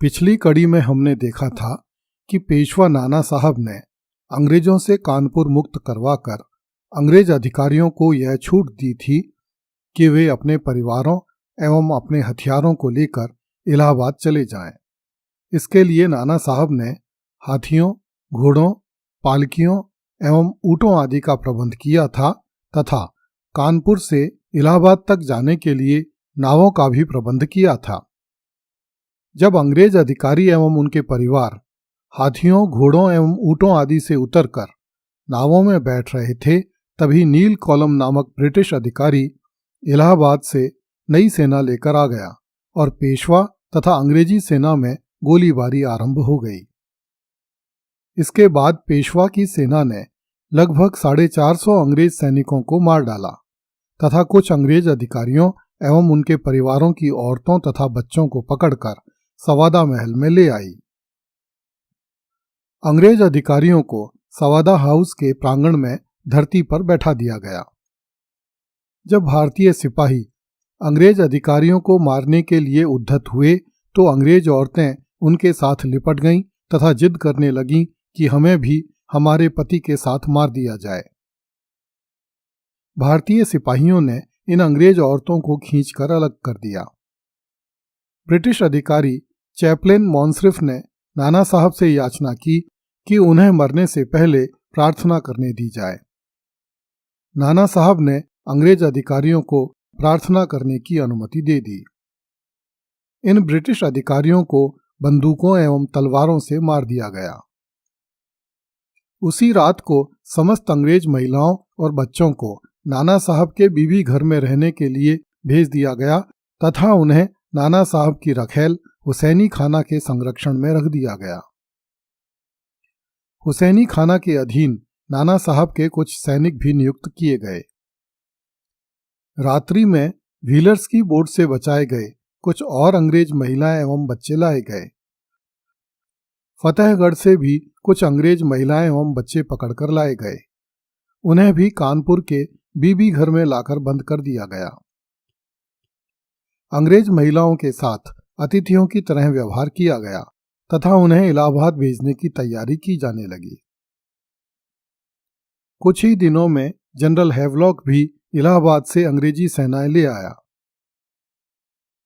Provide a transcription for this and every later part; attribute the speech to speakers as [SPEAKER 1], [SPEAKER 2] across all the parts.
[SPEAKER 1] पिछली कड़ी में हमने देखा था कि पेशवा नाना साहब ने अंग्रेजों से कानपुर मुक्त करवाकर अंग्रेज अधिकारियों को यह छूट दी थी कि वे अपने परिवारों एवं अपने हथियारों को लेकर इलाहाबाद चले जाएं। इसके लिए नाना साहब ने हाथियों, घोड़ों, पालकियों एवं ऊँटों आदि का प्रबंध किया था तथा कानपुर से इलाहाबाद तक जाने के लिए नावों का भी प्रबंध किया था। जब अंग्रेज अधिकारी एवं उनके परिवार हाथियों, घोड़ों एवं ऊँटों आदि से उतरकर नावों में बैठ रहे थे, तभी नील कॉलम नामक ब्रिटिश अधिकारी इलाहाबाद से नई सेना लेकर आ गया और पेशवा तथा अंग्रेजी सेना में गोलीबारी आरंभ हो गई। इसके बाद पेशवा की सेना ने लगभग 450 अंग्रेज सैनिकों को मार डाला तथा कुछ अंग्रेज अधिकारियों एवं उनके परिवारों की औरतों तथा बच्चों को पकड़कर सवादा महल में ले आई। अंग्रेज अधिकारियों को सवादा हाउस के प्रांगण में धरती पर बैठा दिया गया। जब भारतीय सिपाही अंग्रेज अधिकारियों को मारने के लिए उद्धत हुए तो अंग्रेज औरतें उनके साथ लिपट गईं तथा जिद करने लगीं कि हमें भी हमारे पति के साथ मार दिया जाए। भारतीय सिपाहियों ने इन अंग्रेज औरतों को खींचकर अलग कर दिया। ब्रिटिश अधिकारी चैपलेन मॉन्सरिफ ने नाना साहब से याचना की कि उन्हें मरने से पहले प्रार्थना करने दी जाए। नाना साहब ने अंग्रेज अधिकारियों को प्रार्थना करने की अनुमति दे दी। इन ब्रिटिश अधिकारियों को बंदूकों एवं तलवारों से मार दिया गया। उसी रात को समस्त अंग्रेज महिलाओं और बच्चों को नाना साहब के बीबी घर में रहने के लिए भेज दिया गया तथा उन्हें नाना साहब की रखेल हुसैनी खाना के संरक्षण में रख दिया गया। हुसैनी खाना के अधीन नाना साहब के कुछ सैनिक भी नियुक्त किए गए। रात्रि में व्हीलर्स की बोट से बचाए गए कुछ और अंग्रेज महिलाएं एवं बच्चे लाए गए। फतेहगढ़ से भी कुछ अंग्रेज महिलाएं एवं बच्चे पकड़कर लाए गए। उन्हें भी कानपुर के बीबी घर में लाकर बंद कर दिया गया। अंग्रेज महिलाओं के साथ अतिथियों की तरह व्यवहार किया गया तथा उन्हें इलाहाबाद भेजने की तैयारी की जाने लगी। कुछ ही दिनों में जनरल हैवलॉक भी इलाहाबाद से अंग्रेजी सेनाएं ले आया।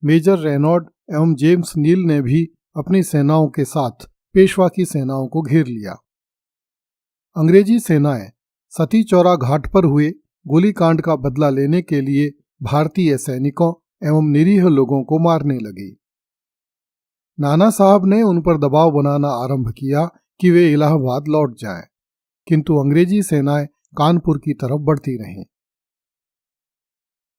[SPEAKER 1] मेजर रेनॉल्ड एवं जेम्स नील ने भी अपनी सेनाओं के साथ पेशवा की सेनाओं को घेर लिया। अंग्रेजी सेनाएं सती चौरा घाट पर हुए गोलीकांड का बदला लेने के लिए भारतीय सैनिकों एवं निरीह लोगों को मारने लगी। नाना साहब ने उन पर दबाव बनाना आरंभ किया कि वे इलाहाबाद लौट जाएं, किंतु अंग्रेजी सेनाएं कानपुर की तरफ बढ़ती रहीं।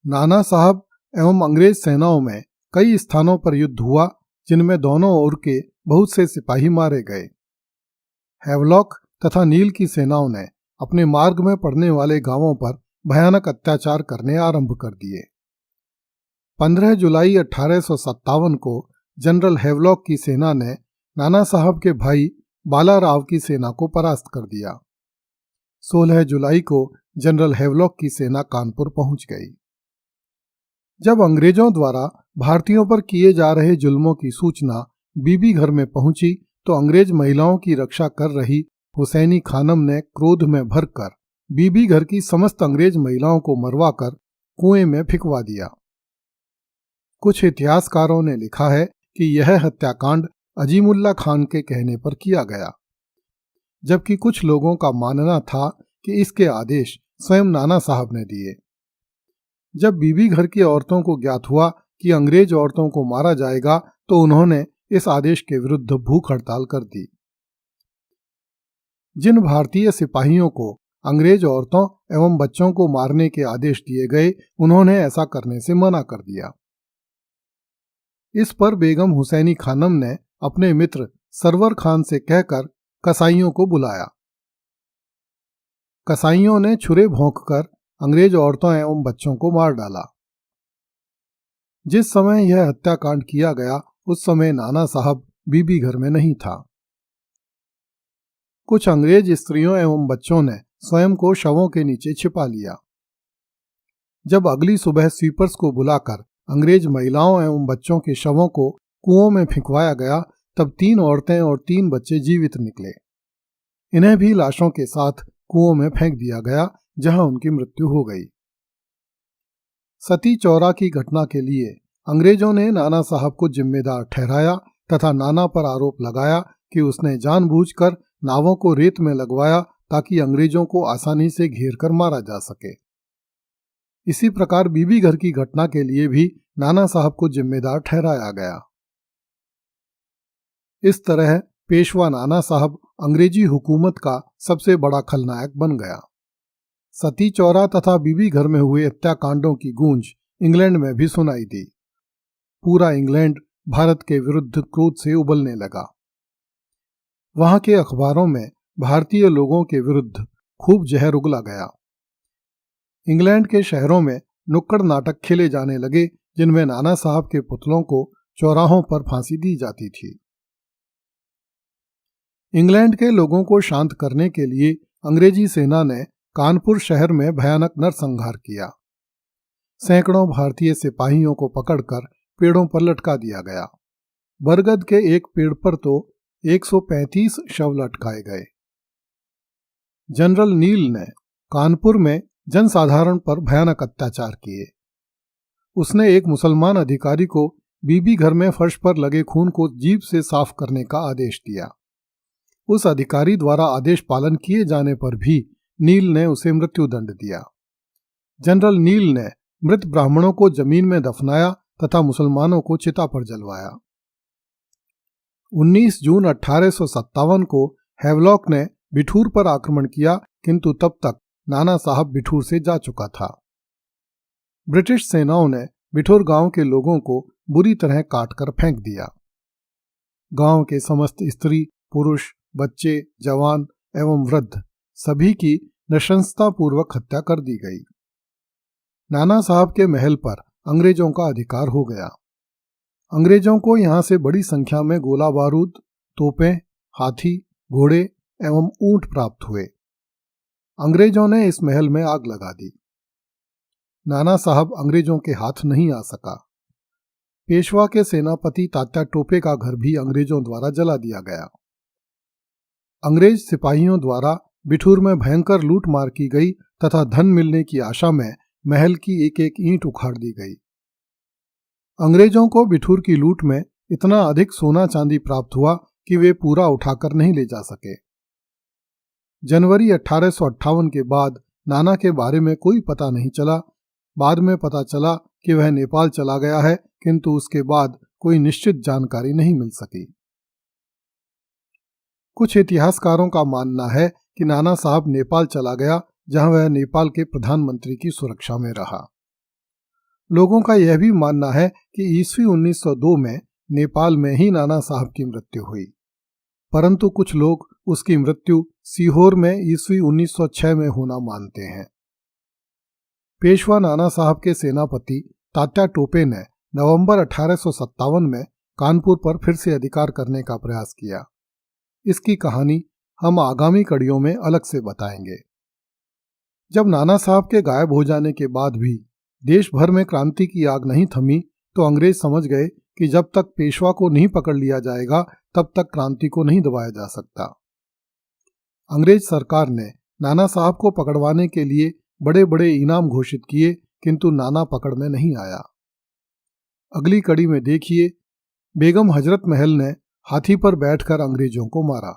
[SPEAKER 1] नाना साहब एवं अंग्रेज सेनाओं में कई स्थानों पर युद्ध हुआ, जिनमें दोनों ओर के बहुत से सिपाही मारे गए। हैवलॉक तथा नील की सेनाओं ने अपने मार्ग में पड़ने वाले गांवों पर भयानक अत्याचार करने आरंभ कर दिए। 15 जुलाई 1857 को जनरल हैवलॉक की सेना ने नाना साहब के भाई बालाराव की सेना को परास्त कर दिया। 16 जुलाई को जनरल हैवलॉक की सेना कानपुर पहुंच गई। जब अंग्रेजों द्वारा भारतीयों पर किए जा रहे जुल्मों की सूचना बीबी घर में पहुंची तो अंग्रेज महिलाओं की रक्षा कर रही हुसैनी खानम ने क्रोध में भरकर बीबी घर की समस्त अंग्रेज महिलाओं को मरवाकर कुएं में फेंकवा दिया। कुछ इतिहासकारों ने लिखा है कि यह हत्याकांड अजीमुल्ला खान के कहने पर किया गया, जबकि कुछ लोगों का मानना था कि इसके आदेश स्वयं नाना साहब ने दिए। जब बीबी घर की औरतों को ज्ञात हुआ कि अंग्रेज औरतों को मारा जाएगा तो उन्होंने इस आदेश के विरुद्ध भूख हड़ताल कर दी। जिन भारतीय सिपाहियों को अंग्रेज औरतों एवं बच्चों को मारने के आदेश दिए गए, उन्होंने ऐसा करने से मना कर दिया। इस पर बेगम हुसैनी खानम ने अपने मित्र सरवर खान से कहकर कसाईयों को बुलाया। कसाईयों ने छुरे भोंककर अंग्रेज औरतों एवं बच्चों को मार डाला। जिस समय यह हत्याकांड किया गया उस समय नाना साहब बीबी घर में नहीं था। कुछ अंग्रेज स्त्रियों एवं बच्चों ने स्वयं को शवों के नीचे छिपा लिया। जब अगली सुबह स्वीपर्स को बुलाकर अंग्रेज महिलाओं एवं बच्चों के शवों को कुओं में फेंकवाया गया तब 3 औरतें और 3 बच्चे जीवित निकले। इन्हें भी लाशों के साथ कुओं में फेंक दिया गया, जहां उनकी मृत्यु हो गई। सती चौरा की घटना के लिए अंग्रेजों ने नाना साहब को जिम्मेदार ठहराया तथा नाना पर आरोप लगाया कि उसने जानबूझकर नावों को रेत में लगवाया ताकि अंग्रेजों को आसानी से घेर कर मारा जा सके। इसी प्रकार बीबी घर की घटना के लिए भी नाना साहब को जिम्मेदार ठहराया गया। इस तरह पेशवा नाना साहब अंग्रेजी हुकूमत का सबसे बड़ा खलनायक बन गया। सती चौरा तथा बीबी घर में हुए हत्याकांडों की गूंज इंग्लैंड में भी सुनाई दी। पूरा इंग्लैंड भारत के विरुद्ध क्रोध से उबलने लगा। वहां के अखबारों में भारतीय लोगों के विरुद्ध खूब जहर उगला गया। इंग्लैंड के शहरों में नुक्कड़ नाटक खेले जाने लगे, जिनमें नाना साहब के पुतलों को चौराहों पर फांसी दी जाती थी। इंग्लैंड के लोगों को शांत करने के लिए अंग्रेजी सेना ने कानपुर शहर में भयानक नरसंहार किया। सैकड़ों भारतीय सिपाहियों को पकड़कर पेड़ों पर लटका दिया गया। बरगद के एक पेड़ पर तो 135 शव लटकाए गए। जनरल नील ने कानपुर में जनसाधारण पर भयानक अत्याचार किए। उसने एक मुसलमान अधिकारी को बीबी घर में फर्श पर लगे खून को जीभ से साफ करने का आदेश दिया। उस अधिकारी द्वारा आदेश पालन किए जाने पर भी नील ने उसे मृत्युदंड दिया। जनरल नील ने मृत ब्राह्मणों को जमीन में दफनाया तथा मुसलमानों को चिता पर जलवाया। 19 जून 1857 को हैवलॉक ने बिठूर पर आक्रमण किया, किंतु तब तक नाना साहब बिठूर से जा चुका था। ब्रिटिश सेनाओं ने बिठूर गांव के लोगों को बुरी तरह काटकर फेंक दिया। गांव के समस्त स्त्री, पुरुष, बच्चे, जवान एवं वृद्ध सभी की नृशंसतापूर्वक हत्या कर दी गई। नाना साहब के महल पर अंग्रेजों का अधिकार हो गया। अंग्रेजों को यहां से बड़ी संख्या में गोला बारूद, तोपें, हाथी, घोड़े एवं ऊंट प्राप्त हुए। अंग्रेजों ने इस महल में आग लगा दी। नाना साहब अंग्रेजों के हाथ नहीं आ सका। पेशवा के सेनापति तात्या टोपे का घर भी अंग्रेजों द्वारा जला दिया गया। अंग्रेज सिपाहियों द्वारा बिठूर में भयंकर लूटमार की गई तथा धन मिलने की आशा में महल की एक एक ईंट उखाड़ दी गई। अंग्रेजों को बिठूर की लूट में इतना अधिक सोना चांदी प्राप्त हुआ कि वे पूरा उठाकर नहीं ले जा सके। जनवरी 1858 के बाद नाना के बारे में कोई पता नहीं चला। बाद में पता चला कि वह नेपाल चला गया है, किंतु उसके बाद कोई निश्चित जानकारी नहीं मिल सकी। कुछ इतिहासकारों का मानना है कि नाना साहब नेपाल चला गया, जहां वह नेपाल के प्रधानमंत्री की सुरक्षा में रहा। लोगों का यह भी मानना है कि ईस्वी 1902 में नेपाल में ही नाना साहब की मृत्यु हुई, परंतु कुछ लोग उसकी मृत्यु सीहोर में ईस्वी 1906 में होना मानते हैं। पेशवा नाना साहब के सेनापति तात्या टोपे ने नवंबर 1857 में कानपुर पर फिर से अधिकार करने का प्रयास किया। इसकी कहानी हम आगामी कड़ियों में अलग से बताएंगे। जब नाना साहब के गायब हो जाने के बाद भी देश भर में क्रांति की आग नहीं थमी, तो अंग्रेज समझ गए कि जब तक पेशवा को नहीं पकड़ लिया जाएगा तब तक क्रांति को नहीं दबाया जा सकता। अंग्रेज सरकार ने नाना साहब को पकड़वाने के लिए बड़े बड़े इनाम घोषित किए, किंतु नाना पकड़ में नहीं आया। अगली कड़ी में देखिए, बेगम हजरत महल ने हाथी पर बैठकर अंग्रेजों को मारा।